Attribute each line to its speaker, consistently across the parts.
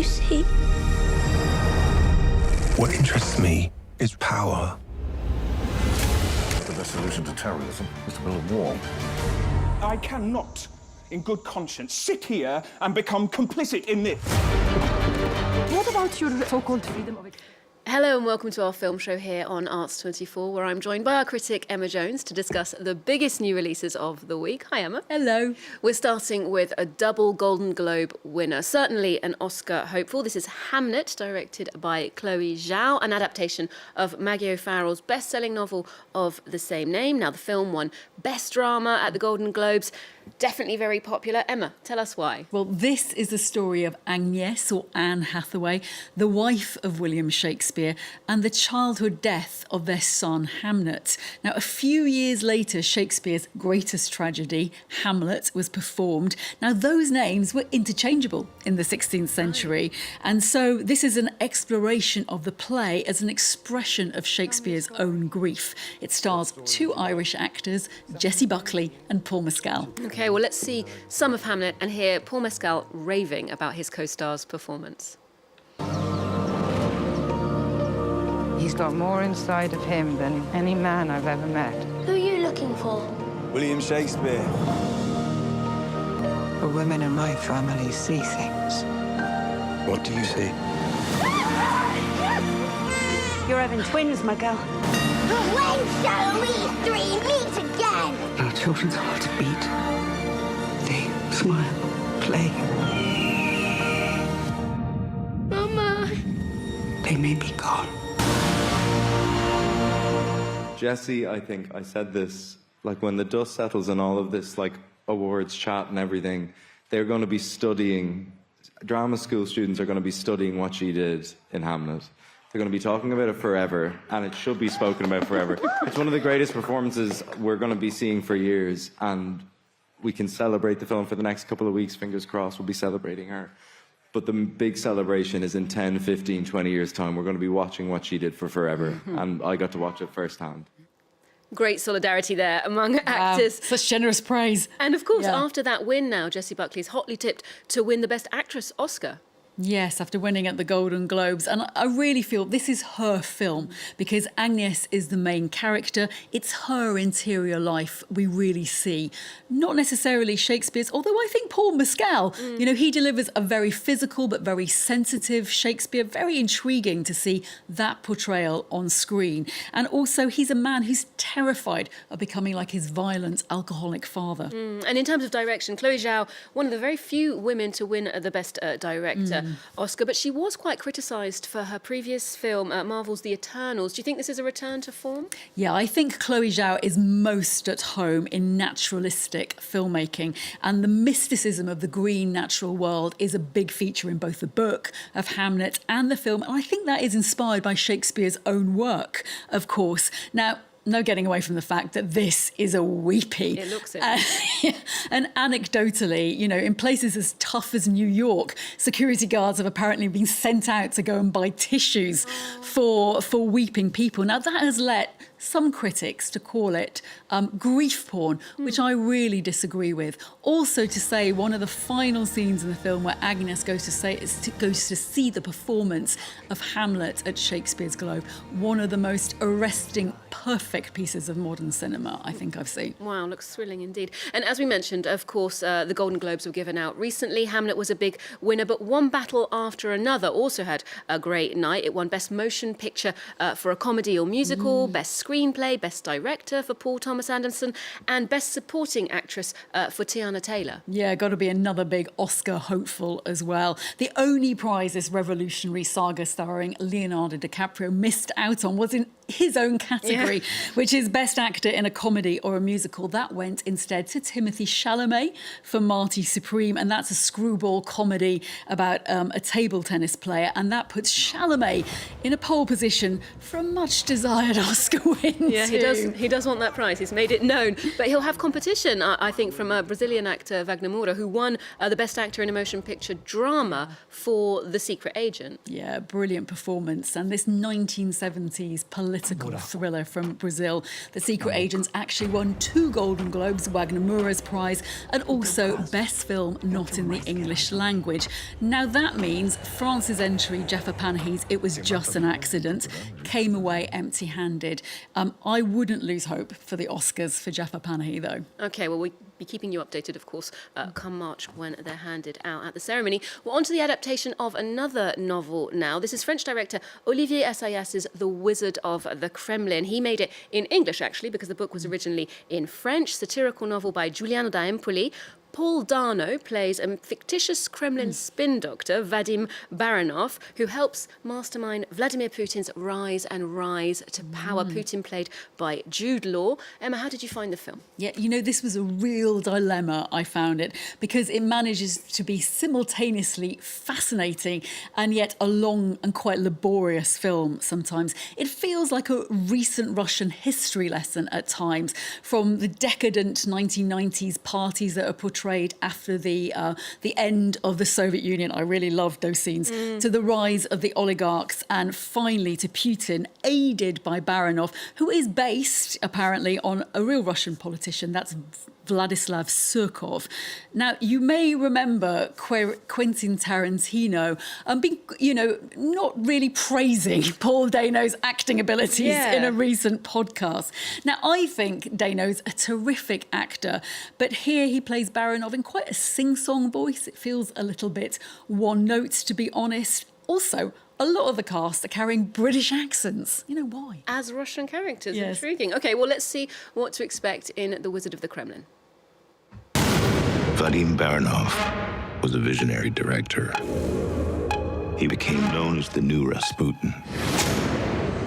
Speaker 1: you see?
Speaker 2: What interests me is power.
Speaker 3: The best solution to terrorism is to build a wall.
Speaker 4: I cannot, in good conscience, sit here and become complicit in this.
Speaker 5: What about your so-called freedom of expression?
Speaker 6: Hello and welcome to our film show here on Arts 24, where I'm joined by our critic Emma Jones to discuss the biggest new releases of the week. Hi Emma.
Speaker 5: Hello.
Speaker 6: We're starting with a double Golden Globe winner, certainly an Oscar hopeful. This is Hamnet, directed by Chloé Zhao, an adaptation of Maggie O'Farrell's best-selling novel of the same name. Now the film won Best Drama at the Golden Globes. Definitely very popular. Emma, tell us why.
Speaker 5: Well, this is the story of Agnes, or Anne Hathaway, the wife of William Shakespeare, and the childhood death of their son, Hamnet. Now, a few years later, Shakespeare's greatest tragedy, Hamlet, was performed. Now, those names were interchangeable in the 16th century. And so this is an exploration of the play as an expression of Shakespeare's own grief. It stars two Irish actors, Jessie Buckley and Paul Mescal.
Speaker 6: OK, well, let's see some of Hamnet and hear Paul Mescal raving about his co-star's performance.
Speaker 7: He's got more inside of him than any man I've ever met.
Speaker 1: Who are you looking for?
Speaker 8: William Shakespeare.
Speaker 9: The women in my family see things.
Speaker 2: What do you see?
Speaker 10: You're having twins, my girl.
Speaker 1: When shall we three meet again?
Speaker 9: Our children's hearts beat. They smile, play.
Speaker 1: Mama.
Speaker 9: They may be gone.
Speaker 8: Jessie, I think I said this, like when the dust settles and all of this, like awards chat and everything, they're going to be studying, drama school students are going to be studying what she did in Hamlet. They're going to be talking about it forever, and it should be spoken about forever. It's one of the greatest performances we're going to be seeing for years, and we can celebrate the film for the next couple of weeks, fingers crossed, we'll be celebrating her. But the big celebration is in 10, 15, 20 years' time. We're going to be watching what she did for forever, and I got to watch it firsthand.
Speaker 6: Great solidarity there among actors.
Speaker 5: Such generous praise.
Speaker 6: And of course, after that win now, Jessie Buckley is hotly tipped to win the Best Actress Oscar.
Speaker 5: Yes, after winning at the Golden Globes. And I really feel this is her film because Agnes is the main character. It's her interior life we really see. Not necessarily Shakespeare's, although I think Paul Mescal, you know, he delivers a very physical but very sensitive Shakespeare. Very intriguing to see that portrayal on screen. And also he's a man who's terrified of becoming like his violent alcoholic father.
Speaker 6: And in terms of direction, Chloé Zhao, one of the very few women to win the Best Director Oscar, but she was quite criticised for her previous film, Marvel's The Eternals. Do you think this is a return to form?
Speaker 5: Yeah, I think Chloé Zhao is most at home in naturalistic filmmaking, and the mysticism of the green natural world is a big feature in both the book of Hamnet and the film, and I think that is inspired by Shakespeare's own work, of course. Now, no getting away from the fact that this is a weepy.
Speaker 6: It looks it.
Speaker 5: And anecdotally, you know, in places as tough as New York, security guards have apparently been sent out to go and buy tissues for weeping people. Now, that has led some critics to call it grief porn, which I really disagree with. Also to say one of the final scenes in the film where Agnes goes to see the performance of Hamlet at Shakespeare's Globe, one of the most arresting, perfect pieces of modern cinema I think I've seen.
Speaker 6: Wow, looks thrilling indeed. And as we mentioned, of course, the Golden Globes were given out recently. Hamlet was a big winner, but one battle after another also had a great night. It won Best Motion Picture for a comedy or musical, Best Screenplay, Best Director for Paul Thomas Anderson, and Best Supporting Actress for Tiana Taylor.
Speaker 5: Yeah, got to be another big Oscar hopeful as well. The only prize this revolutionary saga starring Leonardo DiCaprio missed out on was in his own category, which is Best Actor in a Comedy or a Musical. That went instead to Timothée Chalamet for Marty Supreme, and that's a screwball comedy about a table tennis player, and that puts Chalamet in a pole position for a much-desired Oscar win.
Speaker 6: Yeah, he does want that prize. He's made it known. But he'll have competition, I think, from Brazilian actor Wagner Moura, who won the Best Actor in a Motion Picture Drama for The Secret Agent.
Speaker 5: Yeah, brilliant performance. And this 1970s political political thriller from Brazil. The Secret Agents actually won 2 Golden Globes, Wagner Moura's Prize, and also Best Film Not in the English Language. Now that means France's entry, Jaffa Panahi's It Was Just an Accident, came away empty-handed. I wouldn't lose hope for the Oscars for Jaffa Panahi, though.
Speaker 6: OK, well, we'll be keeping you updated, of course, come March when they're handed out at the ceremony. We're on to the adaptation of another novel now. This is French director Olivier Assayas's The Wizard of the Kremlin. He made it in English, actually, because the book was originally in French. Satirical novel by Giuliano da Empoli. Paul Dano plays a fictitious Kremlin spin doctor, Vadim Baranov, who helps mastermind Vladimir Putin's rise to power. Putin played by Jude Law. Emma, how did you find the film?
Speaker 5: Yeah, this was a real dilemma, I found it, because it manages to be simultaneously fascinating and yet a long and quite laborious film sometimes. It feels like a recent Russian history lesson at times, from the decadent 1990s parties that are portrayed after the end of the Soviet Union. I really loved those scenes. To the rise of the oligarchs, and finally to Putin, aided by Baranov, who is based apparently on a real Russian politician. That's Vladislav Surkov. Now, you may remember Quentin Tarantino being, not really praising Paul Dano's acting abilities in a recent podcast. Now, I think Dano's a terrific actor, but here he plays Baranov in quite a sing-song voice. It feels a little bit one-note, to be honest. Also, a lot of the cast are carrying British accents. Why?
Speaker 6: As Russian characters.
Speaker 5: Yes.
Speaker 6: Intriguing. OK, well, let's see what to expect in The Wizard of the Kremlin.
Speaker 2: Vadim Baranov was a visionary director. He became known as the new Rasputin.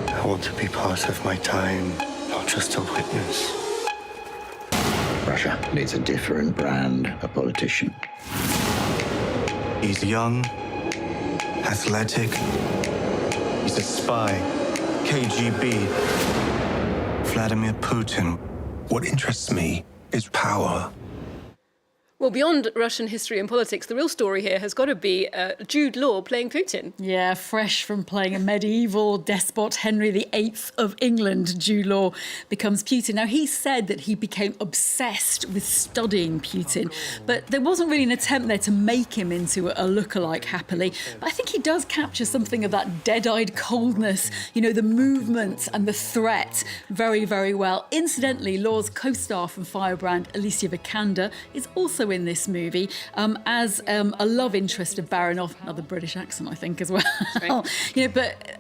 Speaker 11: I want to be part of my time, not just a witness.
Speaker 12: Russia needs a different brand of politician.
Speaker 11: He's young, athletic. He's a spy. KGB. Vladimir Putin.
Speaker 2: What interests me is power.
Speaker 6: Well, beyond Russian history and politics, the real story here has got to be Jude Law playing Putin.
Speaker 5: Yeah, fresh from playing a medieval despot, Henry VIII of England, Jude Law becomes Putin. Now, he said that he became obsessed with studying Putin, but there wasn't really an attempt there to make him into a lookalike, happily. But I think he does capture something of that dead-eyed coldness, the movement and the threat very, very well. Incidentally, Law's co-star from Firebrand, Alicia Vikander, is also in this movie as a love interest of Baranov, another British accent, I think, as well. Right. But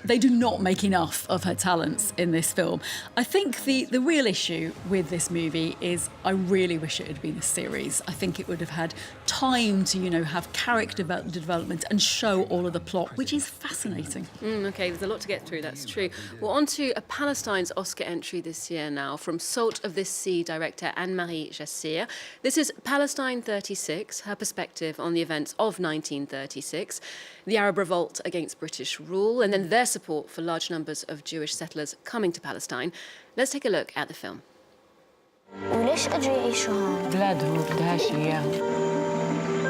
Speaker 5: they do not make enough of her talents in this film. I think the real issue with this movie is I really wish it had been a series. I think it would have had time to, have character development and show all of the plot, which is fascinating.
Speaker 6: OK, there's a lot to get through, that's true. Well, on to Palestine's Oscar entry this year now from Salt of this Sea director Anne-Marie Jacir. This is Palestine 36, her perspective on the events of 1936, the Arab revolt against British rule, and then their support for large numbers of Jewish settlers coming to Palestine. Let's take a look at the film.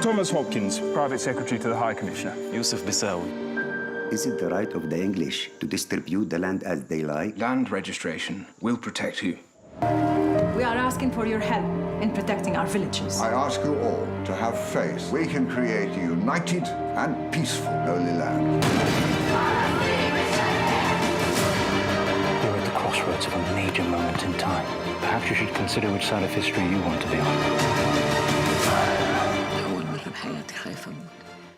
Speaker 4: Thomas Hopkins, Private Secretary to the High Commissioner.
Speaker 13: Yusuf Bissawi.
Speaker 14: Is it the right of the English to distribute the land as they like?
Speaker 13: Land registration will protect you.
Speaker 10: We are asking for your help in protecting our villages.
Speaker 15: I ask you all to have faith. We can create a united and peaceful Holy Land.
Speaker 16: You're at the crossroads of a major moment in time. Perhaps you should consider which side of history you want to be on.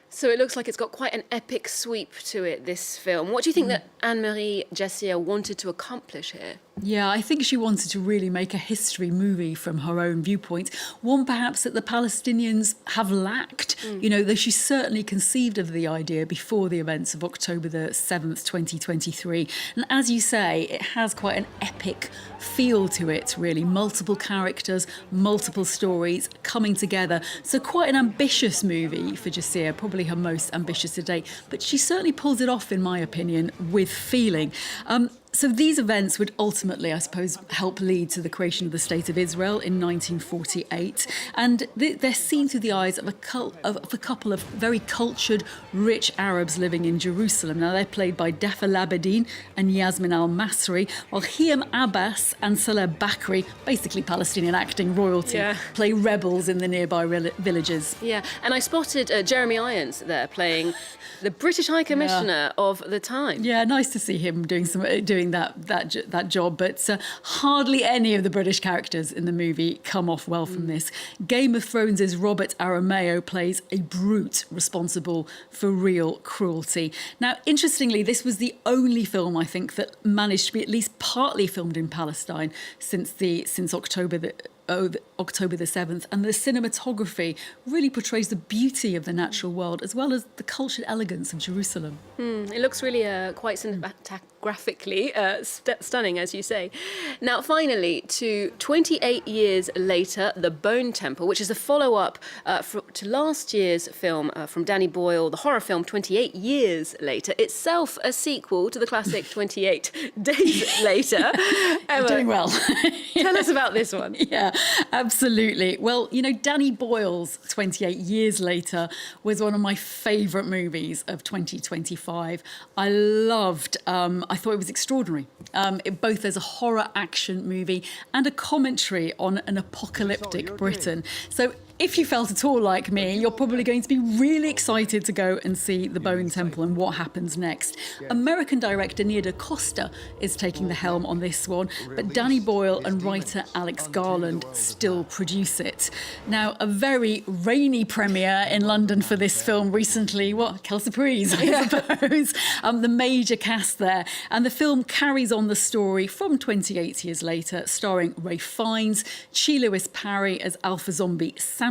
Speaker 6: So it looks like it's got quite an epic sweep to it, this film. What do you think that Anne-Marie Jacir wanted to accomplish here?
Speaker 5: Yeah, I think she wanted to really make a history movie from her own viewpoint, one perhaps that the Palestinians have lacked. Though she certainly conceived of the idea before the events of October the 7th, 2023. And as you say, it has quite an epic feel to it, really. Multiple characters, multiple stories coming together. So quite an ambitious movie for Jacir, probably her most ambitious to date. But she certainly pulls it off, in my opinion, with feeling. So these events would ultimately, I suppose, help lead to the creation of the State of Israel in 1948. And they're seen through the eyes of a couple of very cultured, rich Arabs living in Jerusalem. Now, they're played by Defa Labedin and Yasmin al-Masri, while Hiam Abbas and Saleh Bakri, basically Palestinian acting royalty, play rebels in the nearby villages.
Speaker 6: Yeah, and I spotted Jeremy Irons there playing the British High Commissioner of the time.
Speaker 5: Yeah, nice to see him doing that job, but hardly any of the British characters in the movie come off well from this. Game of Thrones' Robert Aramayo plays a brute responsible for real cruelty. Now, interestingly, this was the only film, I think, that managed to be at least partly filmed in Palestine since October the 7th, and the cinematography really portrays the beauty of the natural world as well as the cultured elegance of Jerusalem.
Speaker 6: It looks really quite cinematographically stunning, as you say. Now, finally, to 28 years later, The Bone Temple, which is a follow-up to last year's film from Danny Boyle, the horror film 28 Years Later, itself a sequel to the classic 28 Days Later.
Speaker 5: You're doing well.
Speaker 6: Tell us about this one.
Speaker 5: Yeah, absolutely. Well, you know, Danny Boyle's 28 Years Later was one of my favourite movies of 2025. I loved, I thought it was extraordinary, both as a horror action movie and a commentary on an apocalyptic Britain. So if you felt at all like me, you're probably going to be really excited to go and see The Bone Temple and what happens next. American director Nia DaCosta is taking the helm on this one, but Danny Boyle and writer Alex Garland still produce it. Now, a very rainy premiere in London for this film recently. What? Kelsey I suppose. The major cast there. And the film carries on the story from 28 years later, starring Ralph Fiennes, Chi Lewis Parry as Alpha Zombie Samson,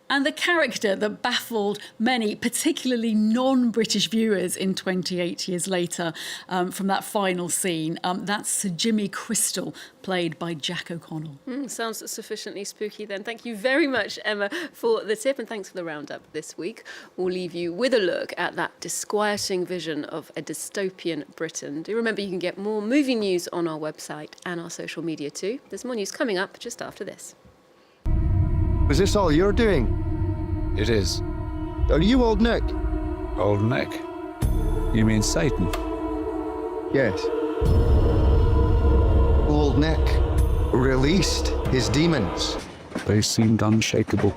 Speaker 5: and the character that baffled many, particularly non-British viewers in 28 years later from that final scene. That's Sir Jimmy Crystal, played by Jack O'Connell.
Speaker 6: Sounds sufficiently spooky then. Thank you very much, Emma, for the tip, and thanks for the roundup this week. We'll leave you with a look at that disquieting vision of a dystopian Britain. Do remember you can get more movie news on our website and our social media too. There's more news coming up just after this.
Speaker 17: Is this all you're doing?
Speaker 18: It is.
Speaker 17: Are you Old Nick?
Speaker 18: Old Nick? You mean Satan?
Speaker 17: Yes. Old Nick released his demons.
Speaker 18: They seemed unshakable.